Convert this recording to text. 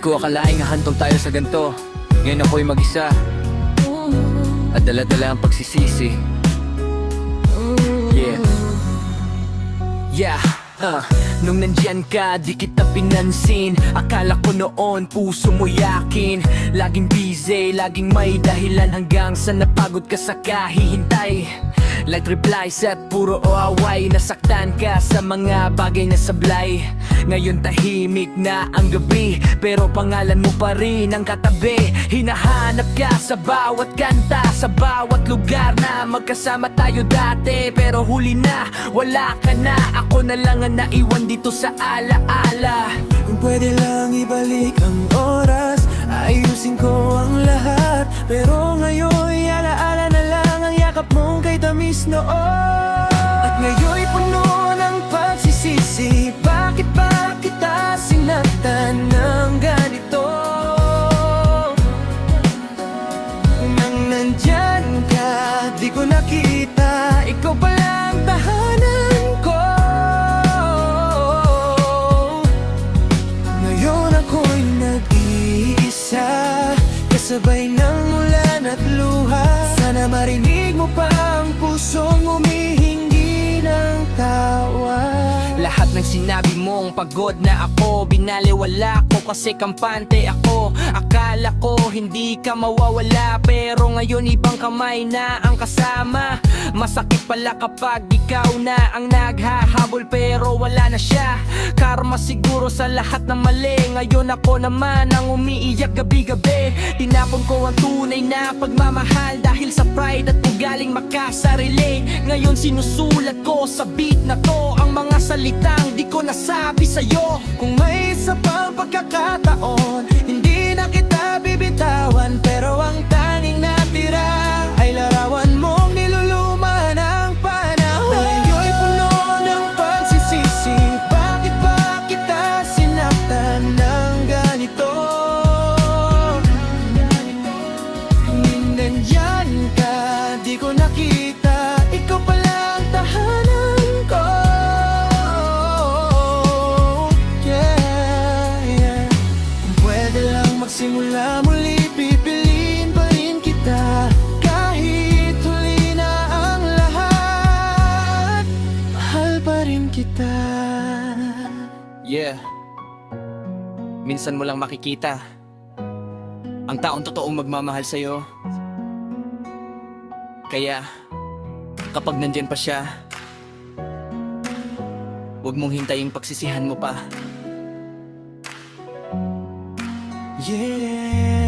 ko akalaing hahantong tayo sa ganito. Ngayon ako'y mag-isa at dala-dala ang pagsisisi. Nung nandyan ka, di kita pinansin. Akala ko noon, puso mo yakin. Laging busy, laging may dahilan, hanggang sa napagod ka sa kahihintay. Like replies at puro o away. Nasaktan ka sa mga bagay na sablay. Ngayon tahimik na ang gabi, pero pangalan mo pa rin ang katabi. Hinahanap ka sa bawat kanta, sa bawat lugar na magkasama tayo dati. Pero huli na, wala ka na. Ako na lang ang naiwan dito sa alaala. Kung pwede lang ibalik ang oras, ayusin ko ang lahat. Pero ngayon, alaala na lang ang yakap mong kay tamis noon. At ngayon'y puno ng pagsisisi. Bakit ba kita sinaktan ng ganito? Nang nandyan ka, di ko nakita. Ikaw palang tahanan ko. Ngayon ako'y nag-iisa, kasabay ng ulan at luha. Sana marinig mo pa ang pusong humihingi ng tawa. Lahat ng sinabi mong pagod na ako, binaliwala ko kasi kampante ako. Akala ko hindi ka mawawala, pero ngayon ibang kamay na ang kasama. Masakit pala kapag ikaw na ang naghahabol, pero wala na siya. Karma siguro sa lahat ng mali. Ngayon ako naman ang umiiyak gabi-gabi. Tinapon ko ang tunay na pagmamahal dahil sa pride at ugaling makasarili. Ngayon sinusulat ko sa beat na to ang mga salitang di ko nasabi sa'yo. Kung may isa pang pagkakataon, hindi na kita bibitawan. Pero ang tanging natira ay larawan mong niluluma ng panahon. Ngayon'y puno ng pagsisisi. Bakit ba kita sinaktan ng ganito? Nandyan ka, di ko nakita. Ikaw palang tahanan ko. Magsimula muli, pipiliin pa rin kita. Kahit huli na ang lahat, mahal pa rin kita. Minsan mo lang makikita ang taong totoong magmamahal sa'yo. Kaya kapag nandyan pa siya, huwag mong hintayin pagsisihan mo pa. Yeah.